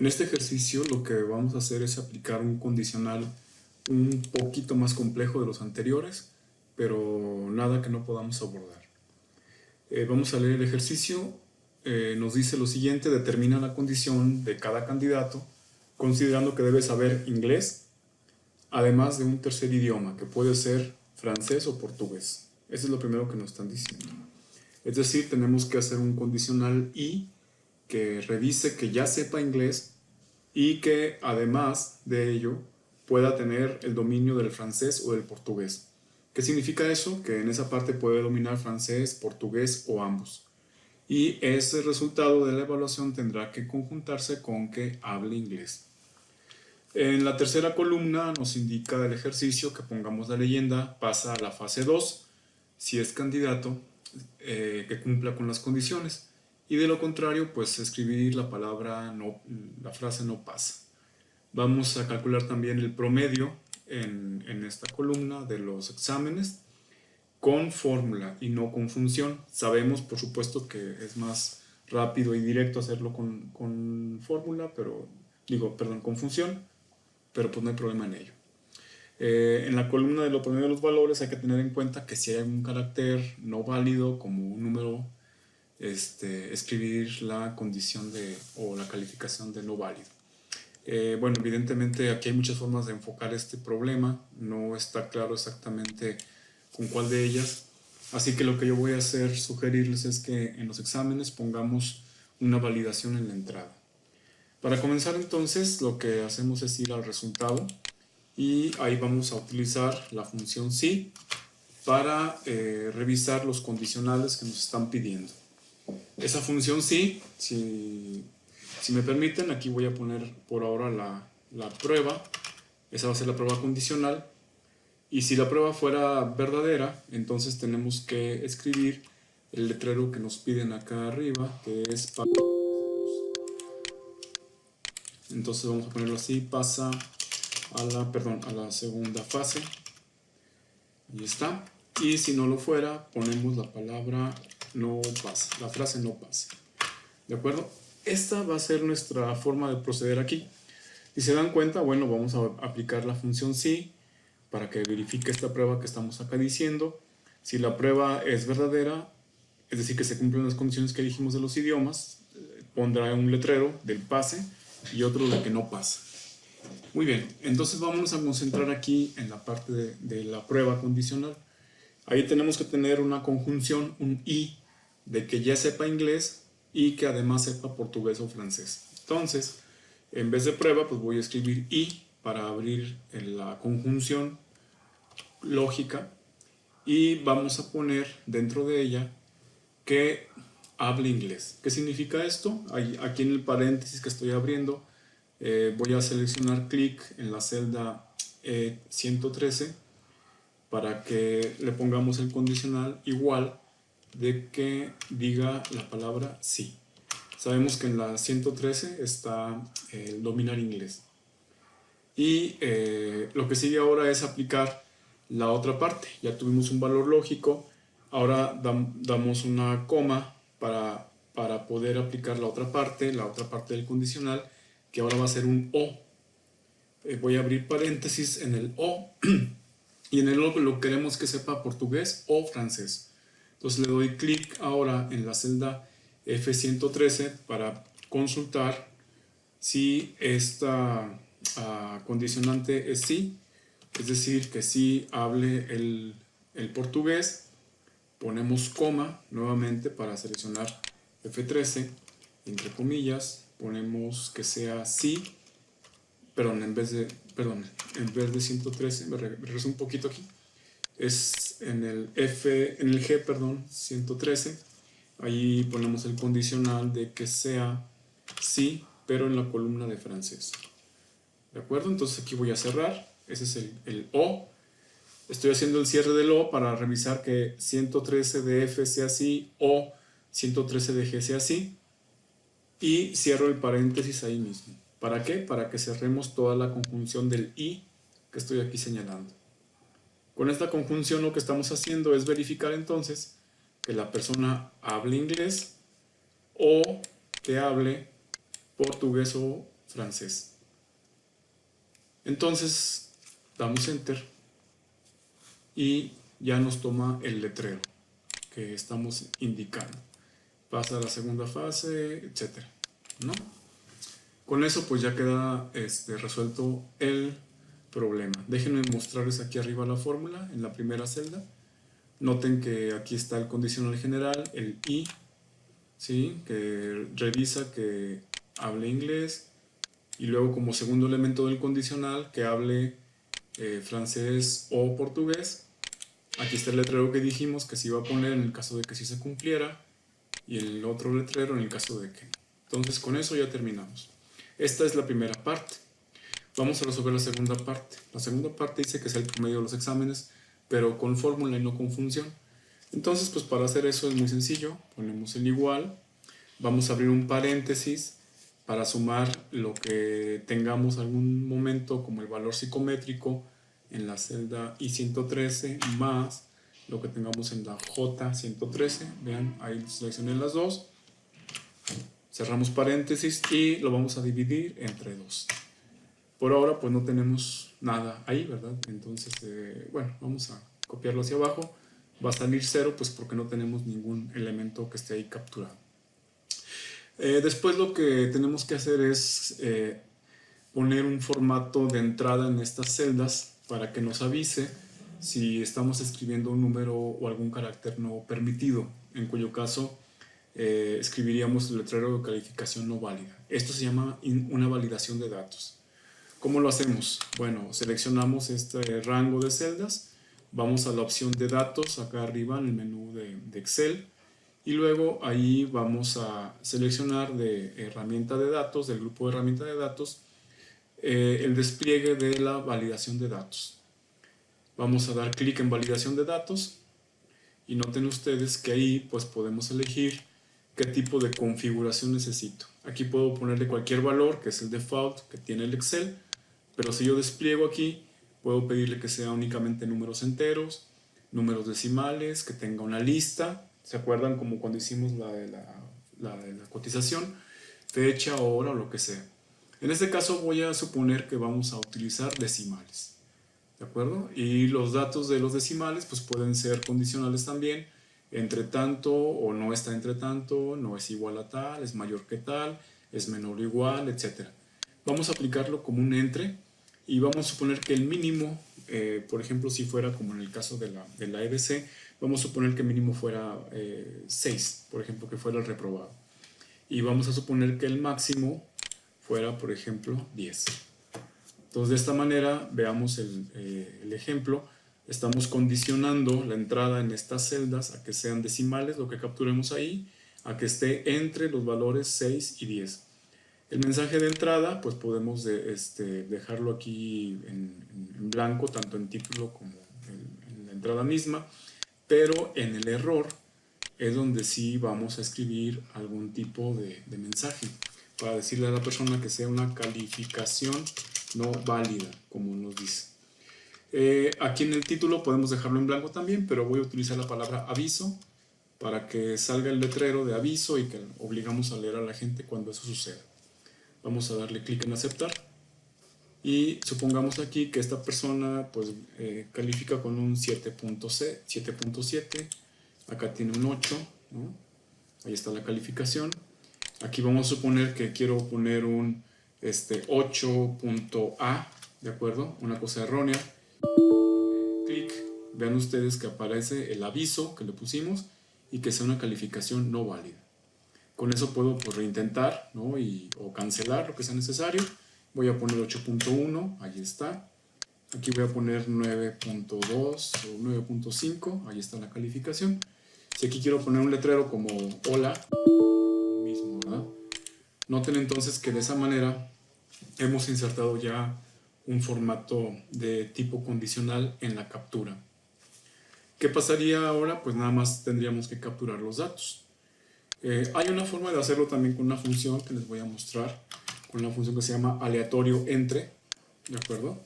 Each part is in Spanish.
En este ejercicio lo que vamos a hacer es aplicar un condicional un poquito más complejo de los anteriores, pero nada que no podamos abordar. Vamos a leer el ejercicio. Nos dice lo siguiente: determina la condición de cada candidato considerando que debe saber inglés, además de un tercer idioma, que puede ser francés o portugués. Eso es lo primero que nos están diciendo. Es decir, tenemos que hacer un condicional y que revise que ya sepa inglés y que además de ello pueda tener el dominio del francés o del portugués. ¿Qué significa eso? Que en esa parte puede dominar francés, portugués o ambos. Y ese resultado de la evaluación tendrá que conjuntarse con que hable inglés. En la tercera columna nos indica el ejercicio que pongamos la leyenda pasa a la fase 2 si es candidato que cumpla con las condiciones, y de lo contrario pues escribir la palabra no, la frase no pasa. Vamos a calcular también el promedio en esta columna de los exámenes con fórmula y no con función. Sabemos por supuesto que es más rápido y directo hacerlo con fórmula, con función, pero pues no hay problema en ello. En la columna de lo promedio de los valores hay que tener en cuenta que si hay un carácter no válido como un número, escribir la condición o la calificación de no válido. Bueno, evidentemente aquí hay muchas formas de enfocar este problema, no está claro exactamente con cuál de ellas, así que lo que yo voy a hacer, sugerirles es que en los exámenes pongamos una validación en la entrada. Para comenzar entonces lo que hacemos es ir al resultado y ahí vamos a utilizar la función sí para revisar los condicionales que nos están pidiendo. Esa función sí, si me permiten, aquí voy a poner por ahora la prueba. Esa va a ser la prueba condicional. Y si la prueba fuera verdadera, entonces tenemos que escribir el letrero que nos piden acá arriba, que es para... Entonces vamos a ponerlo así: pasa a la segunda fase. Ahí está. Y si no lo fuera, ponemos la palabra no pasa, la frase no pasa. ¿De acuerdo? Esta va a ser nuestra forma de proceder aquí. Si se dan cuenta, bueno, vamos a aplicar la función sí para que verifique esta prueba que estamos acá diciendo. Si la prueba es verdadera, es decir, que se cumplen las condiciones que dijimos de los idiomas, pondrá un letrero del pase y otro de que no pasa. Muy bien, entonces vamos a concentrar aquí en la parte de la prueba condicional. Ahí tenemos que tener una conjunción, un y, de que ya sepa inglés y que además sepa portugués o francés. Entonces, en vez de prueba, pues voy a escribir y para abrir en la conjunción lógica, y vamos a poner dentro de ella que hable inglés. ¿Qué significa esto? Aquí en el paréntesis que estoy abriendo, voy a seleccionar clic en la celda 113 para que le pongamos el condicional igual de que diga la palabra sí. Sabemos que en la 113 está el dominar inglés. Y lo que sigue ahora es aplicar la otra parte. Ya tuvimos un valor lógico, ahora damos una coma para poder aplicar la otra parte del condicional, que ahora va a ser un o. Voy a abrir paréntesis en el o y en el o lo queremos que sepa portugués o francés. Entonces le doy clic ahora en la celda F113 para consultar si esta condicionante es sí, es decir, que sí hable el portugués. Ponemos coma nuevamente para seleccionar F13, entre comillas, ponemos que sea sí, en vez de 113, me regreso un poquito aquí, es en el G, 113, ahí ponemos el condicional de que sea sí, pero en la columna de francés. ¿De acuerdo? Entonces aquí voy a cerrar, ese es el O. Estoy haciendo el cierre del O para revisar que 113 de F sea así o 113 de G sea así, y cierro el paréntesis ahí mismo. ¿Para qué? Para que cerremos toda la conjunción del y que estoy aquí señalando. Con esta conjunción lo que estamos haciendo es verificar entonces que la persona hable inglés o que hable portugués o francés. Entonces damos enter y ya nos toma el letrero que estamos indicando. Pasa a la segunda fase, etcétera, ¿no? Con eso pues ya queda resuelto el problema. Déjenme mostrarles aquí arriba la fórmula en la primera celda. Noten que aquí está el condicional general, el I, ¿sí? Que revisa que hable inglés, y luego como segundo elemento del condicional que hable francés o portugués. Aquí está el letrero que dijimos que se iba a poner en el caso de que sí se cumpliera, y el otro letrero en el caso de que no. Entonces con eso ya terminamos. Esta es la primera parte. Vamos a resolver la segunda parte. La segunda parte dice que es el promedio de los exámenes, pero con fórmula y no con función. Entonces pues para hacer eso es muy sencillo. Ponemos el igual, vamos a abrir un paréntesis para sumar lo que tengamos algún momento como el valor psicométrico en la celda I113 más lo que tengamos en la J113. Vean, ahí seleccioné las dos, cerramos paréntesis y lo vamos a dividir entre 2. Por ahora pues no tenemos nada ahí, ¿verdad? Entonces, bueno, vamos a copiarlo hacia abajo. Va a salir 0 pues porque no tenemos ningún elemento que esté ahí capturado. Después lo que tenemos que hacer es poner un formato de entrada en estas celdas para que nos avise si estamos escribiendo un número o algún carácter no permitido, en cuyo caso escribiríamos el letrero de calificación no válida. Esto se llama una validación de datos. ¿Cómo lo hacemos? Bueno, seleccionamos este rango de celdas, vamos a la opción de datos acá arriba en el menú de Excel, y luego ahí vamos a seleccionar de herramienta de datos, del grupo de herramienta de datos, el despliegue de la validación de datos. Vamos a dar clic en validación de datos y noten ustedes que ahí pues podemos elegir qué tipo de configuración necesito. Aquí puedo ponerle cualquier valor, que es el default que tiene el Excel, pero si yo despliego aquí puedo pedirle que sea únicamente números enteros, números decimales, que tenga una lista. ¿Se acuerdan como cuando hicimos la de la cotización? Fecha, hora o lo que sea. En este caso voy a suponer que vamos a utilizar decimales, ¿de acuerdo? Y los datos de los decimales pues pueden ser condicionales también, entre tanto o no está entre tanto, no es igual a tal, es mayor que tal, es menor o igual, etc. Vamos a aplicarlo como un entre y vamos a suponer que el mínimo, por ejemplo, si fuera como en el caso de la EBC, vamos a suponer que el mínimo fuera 6, por ejemplo, que fuera el reprobado. Y vamos a suponer que el máximo fuera, por ejemplo, 10. Entonces, de esta manera, veamos el ejemplo. Estamos condicionando la entrada en estas celdas a que sean decimales, lo que capturemos ahí, a que esté entre los valores 6 y 10. El mensaje de entrada, pues podemos dejarlo aquí en blanco, tanto en título como en la entrada misma, pero en el error es donde sí vamos a escribir algún tipo de mensaje para decirle a la persona que sea una calificación no válida, como nos dice. Aquí en el título podemos dejarlo en blanco también, pero voy a utilizar la palabra aviso para que salga el letrero de aviso y que obligamos a leer a la gente cuando eso suceda. Vamos a darle clic en aceptar y supongamos aquí que esta persona pues califica con un 7.7, acá tiene un 8, ¿no? Ahí está la calificación. Aquí vamos a suponer que quiero poner un 8.A, ¿de acuerdo? Una cosa errónea. Clic, vean ustedes que aparece el aviso que le pusimos y que sea una calificación no válida. Con eso puedo pues, reintentar, ¿no? O cancelar lo que sea necesario. Voy a poner 8.1, ahí está. Aquí voy a poner 9.2 o 9.5, ahí está la calificación. Si aquí quiero poner un letrero como hola, mismo, ¿verdad? Noten entonces que de esa manera hemos insertado ya un formato de tipo condicional en la captura. ¿Qué pasaría ahora? Pues nada más tendríamos que capturar los datos. Hay una forma de hacerlo también con una función que les voy a mostrar, con una función que se llama aleatorio entre, ¿de acuerdo?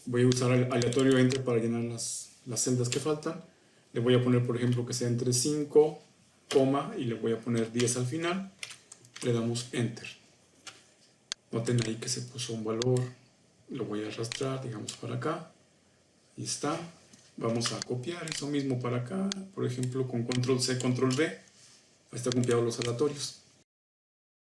Voy a usar el aleatorio entre para llenar las celdas que faltan. Le voy a poner, por ejemplo, que sea entre 5, y le voy a poner 10 al final. Le damos enter. Noten ahí que se puso un valor. Lo voy a arrastrar, digamos, para acá. Ahí está. Vamos a copiar eso mismo para acá. Por ejemplo, con control C, control V. Ahí está copiado los aleatorios.